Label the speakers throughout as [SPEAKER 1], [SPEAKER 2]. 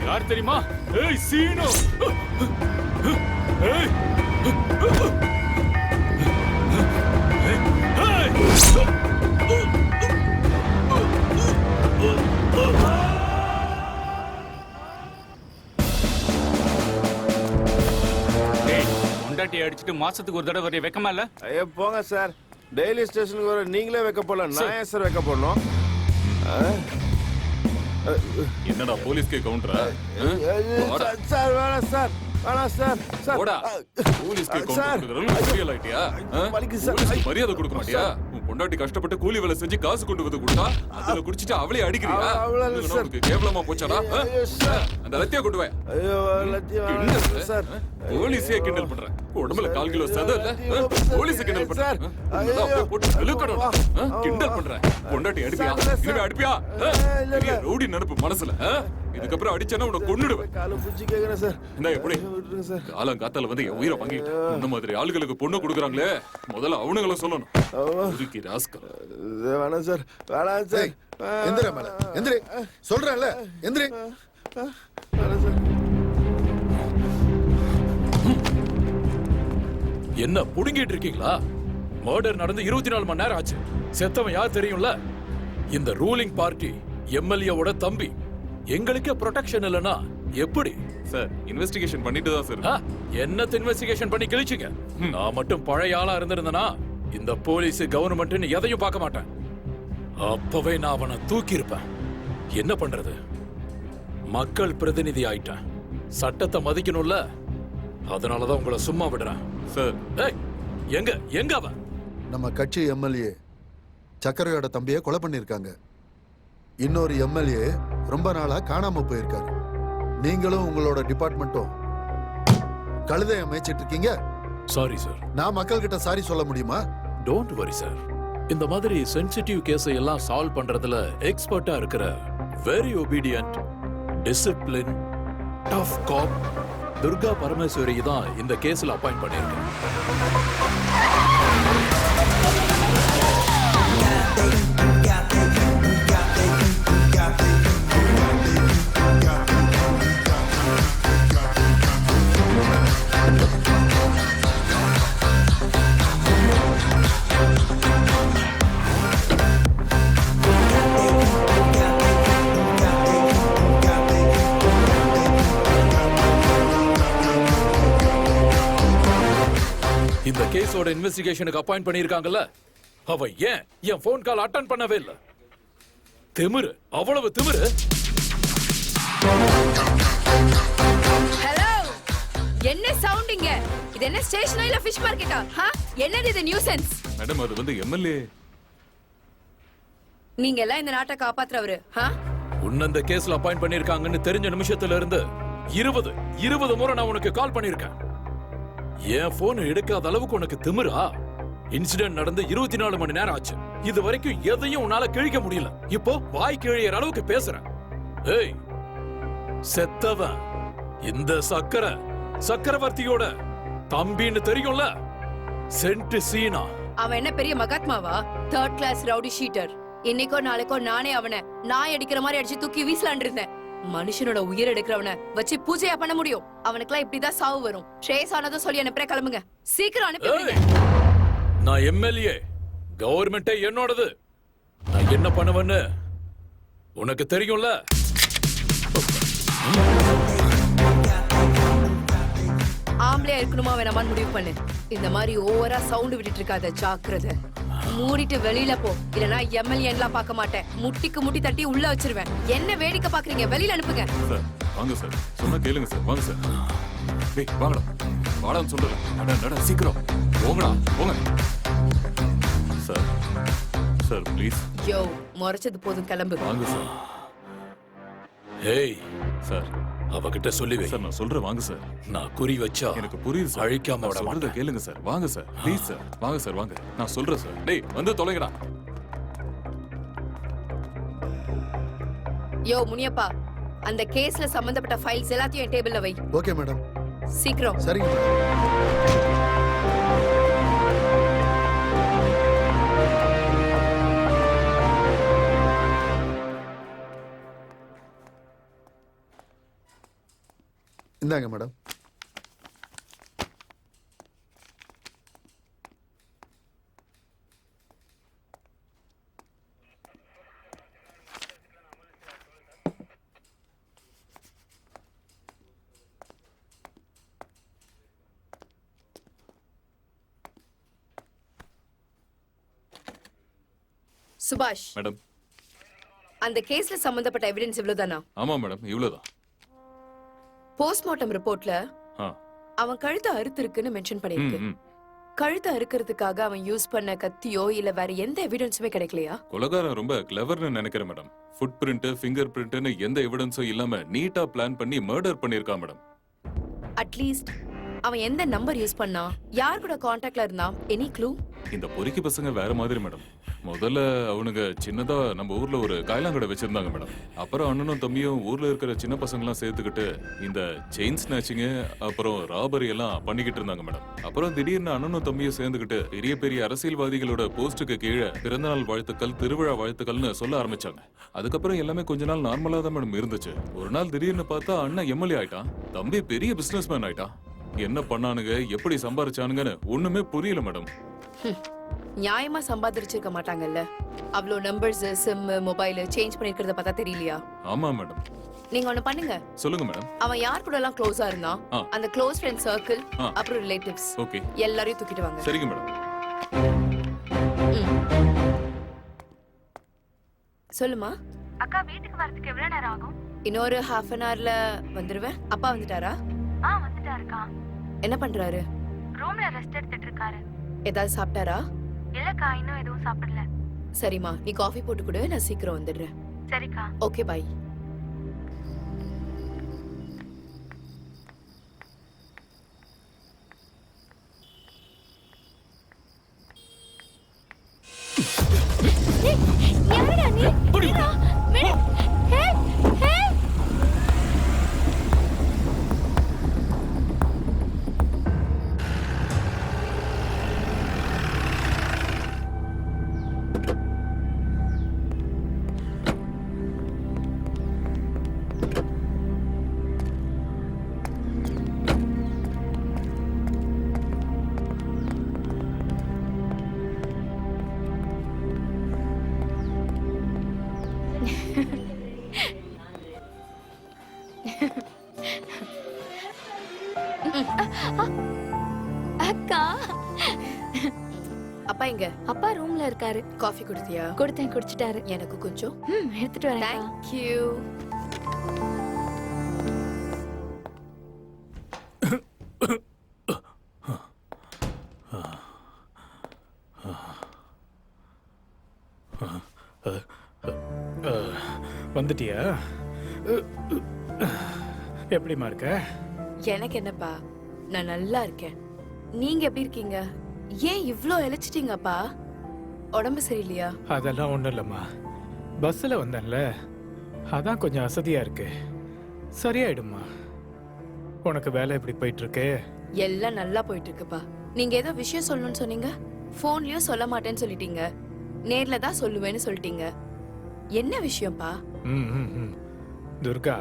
[SPEAKER 1] யார் தெரியுமா? ஏய் சீனோ. ஏய் பொண்டாட்டி அடிச்சுட்டு மாசத்துக்கு ஒரு தடவை வரைய வைக்கமா இல்ல?
[SPEAKER 2] ஐயா போங்க சார். டெய்லி ஸ்டேஷனுக்கு வர நீங்களே வைக்க போல, நான் ஏன் சார் வைக்க போடணும்?
[SPEAKER 3] என்னடா போலீஸ்க்கே கவுண்டரா?
[SPEAKER 2] சார் வேணாம் சார், வேணாம் சார்.
[SPEAKER 3] போடா, போலீஸ்க்கே கவுண்டர் ரியல் ஐடியா? மரியாதை கொடுக்க மாட்டியா? உன் பொண்டாட்டி கஷ்டப்பட்டு கூலி வேலை செஞ்சு காசு கொண்டு வந்து கொடுத்தா அதுல குடிச்சிட்டு அவளே அடிக்கிறியா? உனக்கு கேவலமா போச்சாடா? அந்த லத்தியா கொண்டு வா.
[SPEAKER 2] சார்
[SPEAKER 3] போலீஸே கிண்டல் பண்ற. உடம்புல 1/4 கிலோ சதை இல்ல, போலீஸ் கிண்டல் பண்ற. போட்டு விழுக்கணும். கிண்டல் பண்ற. பொண்டாட்டி அடிப்பியா? இனிமே அடிப்பியா? ரவுடி நினைப்பு மனசுல. இதுக்கப்புறம் அடிச்சேன்னா உன்னை கொன்னுடுவேன். என்ன எப்படி காலம் காத்தால வந்து என் உயிரை வாங்கிட்டு இந்த மாதிரி ஆளுகளுக்கு பொண்ணு கொடுக்குறாங்களே, முதல்ல அவனுங்களை சொல்லணும்.
[SPEAKER 2] வேணாம் சார், வேணாம் சார்.
[SPEAKER 4] எந்திர மேல எந்திரி சொல்றேன்ல, எந்திரி.
[SPEAKER 2] வேணாம் சார்.
[SPEAKER 1] என்ன புடுங்கிட்டு இருக்கீங்களா? மர்டர் நடந்து 24 மணி நேரம் ஆச்சு. செத்தவன் யார் தெரியும்ல? இந்த ரூலிங் பார்ட்டி எம்எல்ஏவோட தம்பி. எங்களுக்கே ப்ரொடெக்ஷன் இல்லனா எப்படி
[SPEAKER 3] சார்? இன்வெஸ்டிகேஷன் பண்ணிட்டு தான் சார்.
[SPEAKER 1] என்னத்த இன்வெஸ்டிகேஷன் பண்ணி கிழிச்சிங்க? நான் மட்டும் பழைய ஆளா இருந்திருந்தனா இந்த போலீஸ் கவர்மெண்ட்னு எதையும் பார்க்க மாட்டேன். அப்பவே நான் அவனை தூக்கி இருப்பேன். என்ன பண்றது? மக்கள் பிரதிநிதி ஆயிட்டேன். சட்டத்தை மதிக்கணும்ல, அதனாலதான் உங்களை சும்மா விடுறேன்.
[SPEAKER 3] சார்
[SPEAKER 1] எங்க எங்க அவன்?
[SPEAKER 4] நம்ம கட்சி எம்எல்ஏ சக்கரையோட தம்பியை கொலை பண்ணிருக்காங்க. இன்னொரு எம்எல்ஏ ரொம்ப நாளா காணாம போயிருக்காரு. நீங்களும் உங்களோட டிபார்ட்மெண்ட்டும் கழுதையை மேய்ச்சிட்டு இருக்கீங்க.
[SPEAKER 1] Sorry sir.
[SPEAKER 4] நான் மக்கள் கிட்ட சாரி சொல்ல முடியுமா?
[SPEAKER 1] Don't worry sir. இந்த மாதிரி சென்சிட்டிவ் கேஸை எல்லாம் சால்வ் பண்றதுல எக்ஸ்பர்ட்டா இருக்கிற வெரி ஒபீடியன்ட், டிசிப்ளின், டஃப் காப் துர்கா பரமேஸ்வரி தான் இந்த கேஸ்ல அப்பாயிண்ட் பண்ணிருக்கேன். இந்த கேஸோட இன்வெஸ்டிகேஷனுக்கு அப்பாயிண்ட் பண்ணிருக்காங்கல்ல, அவ ஏன் என் போன் கால் அட்டெண்ட் பண்ணவே இல்ல? திமிரு, அவ்வளவு திமிரு.
[SPEAKER 5] ஹலோ, என்ன சவுண்டிங்க? இது என்ன ஸ்டேஷனா இல்ல ஃபிஷ் மார்க்கெட்டா? என்னது இது நியூசன்ஸ்?
[SPEAKER 3] மேடம், அது வந்து எம்எல்ஏ.
[SPEAKER 5] நீங்க எல்லாம் இந்த நாட்டை காப்பாத்துறவரு.
[SPEAKER 1] உன்ன இந்த கேஸ்ல அப்பாயிண்ட் பண்ணிருக்காங்கன்னு தெரிஞ்ச நிமிஷத்துல இருந்து 20 முறை நான் உனக்கு கால் பண்ணிருக்கேன். என் போன் எடுக்காத அளவுக்கு உனக்கு திமிரா? இன்சிடென்ட் நடந்து 24 மணி நேரம் ஆச்சு. இது வரைக்கும் எதையும் உன்னால கிழிக்க முடியல. இப்போ வாய் கிழியற அளவுக்கு பேசுறேன். ஏய், செத்தவன் இந்த சக்கரவர்த்தியோட தம்பின்னு தெரியும்ல? சென்ட் சீனா.
[SPEAKER 5] அவன் என்ன பெரிய மகாத்மாவா? 3rd class rowdy sheeter. இன்னைக்கோ நாளைக்கோ நானே அவனை நாய் அடிக்கிற மாதிரி அடிச்சு தூக்கி வீசலான் இருந்தேன். மனுஷனோட உயிர் எடுக்கிறவன வச்சு பூஜையா பண்ண முடியும்? அவனுக்குலாம் இப்படிதான் சாவு வரும். ட்ரேஸ் ஆனதும் சொல்லி அனுப்புற, கிளம்புங்க சீக்கிரம் அனுப்பி.
[SPEAKER 1] நான் எம்எல்ஏ, கவர்மெண்டே என்னோடது. நான் என்ன பண்ணுவேன்னு உனக்கு தெரியும்ல?
[SPEAKER 5] ஆம்பளையா இருக்கணுமா வேணாமான்னு முடிவு பண்ணு. இந்த மாதிரி ஓவரா சவுண்ட் விட்டுட்டு இருக்காத, ஜாக்கிரதை. மூடிட்டு வெளியில போ, இல்லனா எம்எல்ஏ எல்லாம் பார்க்க மாட்டேன். முட்டிக்கு முட்டி தட்டி உள்ள வச்சிருவேன். என்ன வேடிக்கை பாக்குறீங்க? வெளியில அனுப்புங்க.
[SPEAKER 3] சார் வாங்க சார், சொன்னா கேளுங்க சார். வாங்க சார். டேய் வாங்கடா, வாடான்னு சொல்றேன். நட சீக்கிரம் போங்கடா, போங்க. Sir sir please.
[SPEAKER 5] யோ, முறைச்சது போதும், கிளம்பு.
[SPEAKER 3] வாங்க சார்.
[SPEAKER 1] ஏய்
[SPEAKER 3] சார்,
[SPEAKER 1] அவகிட்ட சொல்லி வை.
[SPEAKER 3] சார் நான் சொல்றேன், வாங்க சார்.
[SPEAKER 1] நான் குறி வச்சா
[SPEAKER 3] எனக்கு புரியுது சார்.
[SPEAKER 1] அழிக்காம விட மாட்டேன்.
[SPEAKER 3] கேளுங்க சார். வாங்க சார், ப்ளீஸ் சார். வாங்க சார், வாங்க. நான் சொல்றேன் சார். டேய் வந்து தொலைங்கடா.
[SPEAKER 5] யோ முனியப்பா, அந்த கேஸ்ல சம்பந்தப்பட்ட ஃபைல்ஸ் எல்லாத்தையும் என் டேபிள்ல வை.
[SPEAKER 4] Okay madam.
[SPEAKER 5] சீக்கிரம்.
[SPEAKER 4] சரிங்க. இந்தாங்க மேடம்.
[SPEAKER 5] சுபாஷ்,
[SPEAKER 3] மேடம்.
[SPEAKER 5] அந்த கேஸ்ல சம்பந்தப்பட்ட எவிடன்ஸ் இவ்வளவுதானா?
[SPEAKER 3] ஆமா மேடம், இவ்வளவுதான்.
[SPEAKER 5] போஸ்ட்மார்ட்டம் ரிப்போர்ட்ல
[SPEAKER 3] ஆ.
[SPEAKER 5] அவன் கழுத்தை அறுத்திருக்குன்னு மென்ஷன் பண்ணிருக்கு.
[SPEAKER 3] ம், ம்.
[SPEAKER 5] கழுத்தை அறுக்கிறதுக்காக அவன் யூஸ் பண்ண கத்தியோ இல்ல வேற எந்த எவிடன்ஸுமே கிடைக்கலையா?
[SPEAKER 3] கொலைகாரன் ரொம்ப கிளவர்னு நினைக்கிறேன் மேடம். ஃபுட் பிரிண்ட், ஃபிங்கர் பிரிண்ட்னு எந்த எவிடன்ஸும் இல்லாம நீட்டா பிளான் பண்ணி மர்டர் பண்ணிருக்கான் மேடம்.
[SPEAKER 5] அட்லீஸ்ட் அவன் எந்த நம்பர் யூஸ் பண்ணா, யார் கூட கான்டாக்ட்ல இருந்தான், எனி க்ளூ?
[SPEAKER 3] இந்த பொறுக்கி பசங்க வேற மாதிரி மேடம். முதல்ல அவனுங்க சின்னதா நம்ம ஊர்ல ஒரு காயலாங்கடை வச்சிருந்தாங்க மேடம். அப்புறம் அண்ணனும் தம்பியும் ஊர்ல இருக்கிற சின்ன பசங்களாம் சேர்த்துக்கிட்டு இந்த செயின் ஸ்நாச்சிங்கு அப்புறம் ராபரி எல்லாம் பண்ணிக்கிட்டு இருந்தாங்க மேடம். அப்புறம் திடீர்னு அண்ணனும் தம்பியும் சேர்ந்துக்கிட்டு பெரிய பெரிய அரசியல்வாதிகளோட பிறந்தநாள் கீழே பிறந்தநாள் வாழ்த்துக்கள், திருவிழா வாழ்த்துக்கள்னு சொல்ல ஆரம்பிச்சாங்க. அதுக்கப்புறம் எல்லாமே கொஞ்ச நாள் நார்மலா தான் மேடம் இருந்துச்சு. ஒரு நாள் திடீர்னு பார்த்தா அண்ணன் எம்எல்ஏ ஆயிட்டான், தம்பி பெரிய பிசினஸ் மேன் ஆயிட்டான். என்ன பண்ணானுங்க, எப்படி சம்பாரிச்சானுங்கன்னு ஒண்ணுமே புரியல மேடம்.
[SPEAKER 5] நியாயமா சம்பாதிச்சிருக்க மாட்டாங்கல்ல. அவ்வளோ நம்பர்ஸ், சிம், மொபைல் சேஞ்ச் பண்ணிருக்கிறத பார்த்தா தெரியலையா?
[SPEAKER 3] ஆமா மேடம்.
[SPEAKER 5] நீங்க ஒண்ணு பண்ணுங்க.
[SPEAKER 3] சொல்லுங்க மேடம்.
[SPEAKER 5] அவன் யார் கூட எல்லாம் க்ளோஸா இருந்தான்,
[SPEAKER 3] ஆ.
[SPEAKER 5] அந்த க்ளோஸ் ஃப்ரெண்ட் சர்க்கிள்,
[SPEAKER 3] ஆ.
[SPEAKER 5] அப்புறம் ரிலேட்டிவ்ஸ்
[SPEAKER 3] ஓகே,
[SPEAKER 5] எல்லாரையும் தூக்கிட்டு வாங்க.
[SPEAKER 3] சரிங்க மேடம்.
[SPEAKER 5] சொல்லுமா.
[SPEAKER 6] அக்கா, வீட்டுக்கு வரதுக்கு எவ்வளவு நேரம் ஆகும்?
[SPEAKER 5] இன்னொரு half an hourல வந்துருவேன். அப்பா வந்துட்டாரா?
[SPEAKER 6] வந்துட்டாருக்கா.
[SPEAKER 5] என்ன பண்றாரு?
[SPEAKER 6] ரூம்ல ரெஸ்ட் எடுத்துட்டு இருக்காரு.
[SPEAKER 5] ஏதாவது சாப்பிட்டாரா?
[SPEAKER 6] இல்லக்கா, இன்னும் எதுவும் சாப்பிடல.
[SPEAKER 5] சரிம்மா, நீ காஃபி போட்டு கொடு, நான் சீக்கிரம் வந்துடுறேன்.
[SPEAKER 6] சரிக்கா.
[SPEAKER 5] Okay, bye.
[SPEAKER 6] அக்கா,
[SPEAKER 5] அப்பா எங்க?
[SPEAKER 6] அப்பா ரூம்ல இருக்காரு.
[SPEAKER 5] காஃபி குடுத்தியா?
[SPEAKER 6] கொடுத்தேன், குடிச்சிட்டாரு.
[SPEAKER 5] எனக்கு கொஞ்சம்.
[SPEAKER 6] எடுத்துட்டு வரேன்.
[SPEAKER 5] Thank you.
[SPEAKER 7] வந்துட்டியா? எப்படிமா இருக்க?
[SPEAKER 5] எனக்கு என்னப்பா, நான் நல்லா இருக்கேன். நீங்க எப்படி இருக்கீங்க? ஏன் இவ்ளோ இழைச்சிட்டீங்கப்பா? உடம்பு சரியில்லையா?
[SPEAKER 7] அதெல்லாம் ஒண்ணும் இல்லம்மா, பஸ்ல வந்தேன்ல, அதான் கொஞ்சம் அசதியா இருக்கு. சரியாயிடுமா. உனக்கு வேலை எப்படி போயிட்டு இருக்கு?
[SPEAKER 5] எல்லாம் நல்லா போயிட்டு இருக்குப்பா. நீங்க ஏதோ விஷயம் சொல்லணும்னு சொன்னீங்க, போன்லயும் சொல்ல மாட்டேன்னு சொல்லிட்டீங்க, நேர்ல தான் சொல்லுவேன்னு சொல்லிட்டீங்க. என்ன விஷயம்ப்பா?
[SPEAKER 7] ம், ம், ம். துர்கா,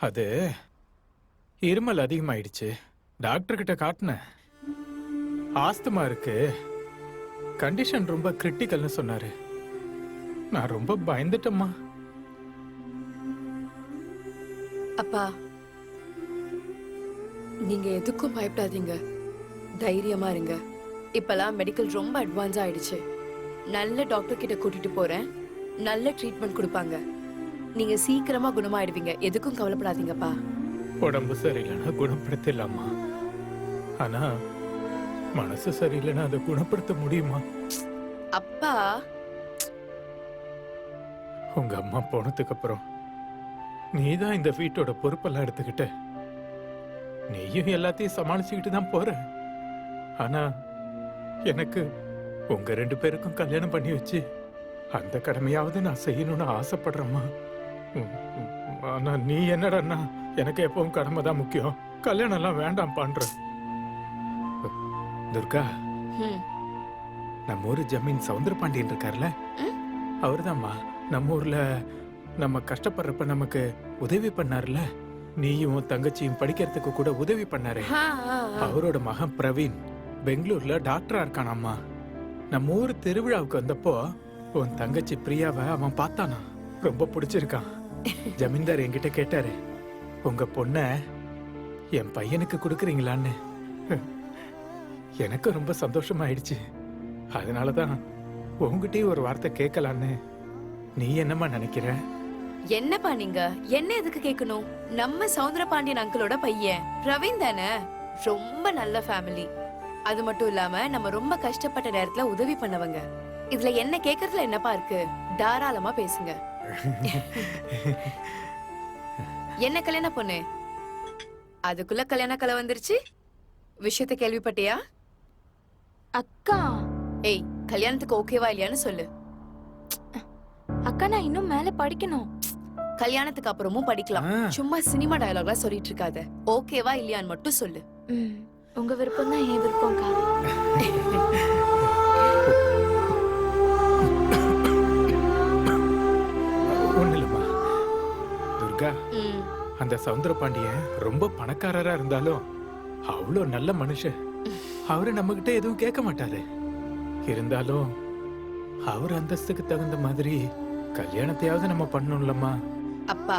[SPEAKER 7] அது இருமல் அதிகமாயிடுச்சு. டாக்டர் கிட்ட காட்டினேன். ஆஸ்துமா இருக்கு, கண்டிஷன் ரொம்ப கிரிட்டிக்கல்னு சொன்னாரு. நான் ரொம்ப பயந்துட்டேம்மா.
[SPEAKER 5] அப்பா, நீங்க எதுக்கும் பயப்படாதீங்க, தைரியமா இருங்க. இப்பெல்லாம் மெடிக்கல் ரொம்ப அட்வான்ஸ் ஆயிடுச்சு. நல்ல டாக்டர் கிட்ட கூட்டிட்டு போறேன், நல்ல ட்ரீட்மெண்ட் கொடுப்பாங்க. நீங்க சீக்கிரமா குணமாயிடுவீங்க. எதுக்கும் கவலைப்படாதீங்கப்பா.
[SPEAKER 7] உடம்பு சரியில்லைன்னா குணப்படுத்திடலாமா, ஆனா மனசு சரியில்லைன்னா அதை குணப்படுத்த முடியுமா?
[SPEAKER 5] அப்பா,
[SPEAKER 7] உங்க அம்மா போனதுக்கு அப்புறம் நீதான் இந்த வீட்டோட பொறுப்பெல்லாம் எடுத்துக்கிட்ட. நீயும் எல்லாத்தையும் சமாளிச்சுக்கிட்டு தான் போற. ஆனா எனக்கு உங்க 2 பேருக்கும் கல்யாணம் பண்ணி வச்சு அந்த கடமையாவது நான் செய்யணும்னு ஆசைப்படுறேம்மா. ஆனா நீ என்னடா, எனக்கு எப்பவும் கடமை தான் முக்கியம், கல்யாணம் எல்லாம் வேண்டாம் பண்ற. துர்கா, நம்ம ஊரு ஜமீன் சவுந்தர பாண்டியன் இருக்கார்ல, அவர்தாம்மா நம்ம ஊர்ல நம்ம கஷ்டப்படுறப்ப நமக்கு உதவி பண்ணார்ல, நீயும் உன் தங்கச்சியும் படிக்கிறதுக்கு கூட உதவி பண்ணாரு. அவரோட மகன் பிரவீன் பெங்களூர்ல டாக்டரா இருக்கானாம்மா. நம்ம ஊர் திருவிழாவுக்கு வந்தப்போ உன் தங்கச்சி பிரியாவை அவன் பார்த்தானா, ரொம்ப பிடிச்சிருக்கான். ஜமீன்தார் என்கிட்ட கேட்டாரு, உங்க பொண்ண என் பையனுக்கு கொடுக்குறீங்களான்னு. எனக்கு ரொம்ப சந்தோஷமாயிடுச்சு. அதனாலதான் உங்ககிட்டயும் ஒரு வார்த்தை கேட்கலான்னு. நீ என்னம்மா நினைக்கிற?
[SPEAKER 5] என்னப்பா நீங்க என்ன எதுக்கு கேட்கணும்? நம்ம சௌந்தர பாண்டியன் அங்கிளோட பையன் பிரவீன் தானே. ரொம்ப நல்ல ஃபேமிலி. அது மட்டும் இல்லாம நம்ம ரொம்ப கஷ்டப்பட்ட நேரத்துல உதவி பண்ணவங்க. இதுல என்ன கேக்குறதுல என்னப்பா இருக்கு? தாராளமா பேசுங்க. என்ன கல்யாண பொண்ணு, அதுக்குள்ள கல்யாண கலை வந்துருச்சு. விஷயத்தை கேள்விப்பட்டியா?
[SPEAKER 6] அக்கா
[SPEAKER 5] ஏய், கல்யாணத்துக்கு ஓகேவா இல்லையான்னு சொல்லு.
[SPEAKER 6] அக்கா நான் இன்னும் மேல படிக்கணும்.
[SPEAKER 5] கல்யாணத்துக்கு அப்புறமும் படிக்கலாம். சும்மா சினிமா டயலாக்லாம் சொல்லிட்டு இருக்காத. ஓகேவா இல்லையான்னு மட்டும் சொல்லு.
[SPEAKER 6] உங்க விருப்பம் தான் என் விருப்பம்க்கா.
[SPEAKER 7] ஒண்ணு இல்லம்மா துர்கா, அந்த சவுந்தர பாண்டியன் ரொம்ப பணக்காரரா இருந்தாலும் அவ்வளோ நல்ல மனுஷன். அவரு நம்ம கிட்ட எதுவும் கேட்க மாட்டாரு. இருந்தாலும் அவர் அந்தஸ்துக்கு தகுந்த மாதிரி கல்யாணத்தையாவது நம்ம பண்ணணும்லம்மா.
[SPEAKER 5] அப்பா,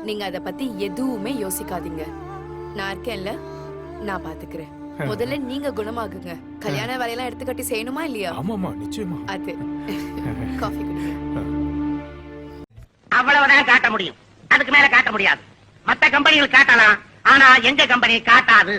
[SPEAKER 5] நீங்க அத பத்தி எதுவுமே யோசிக்காதீங்க. நான் இருக்கேன்ல, நான் பாத்துக்கிறேன். முதல்ல நீங்க குணமாகுங்க. கல்யாண வேலையெல்லாம் எடுத்து கட்டி செய்யணுமா இல்லையா?
[SPEAKER 7] ஆமாமா, நிச்சயமா.
[SPEAKER 5] அது காஃபி குடிங்க.
[SPEAKER 8] அவ்வளவுதான் காட்ட முடியும். அதுக்கு மேல காட்ட முடியாது. மத்த கம்பெனிகள் காட்டலாம், ஆனா எங்க கம்பெனி காட்டாது.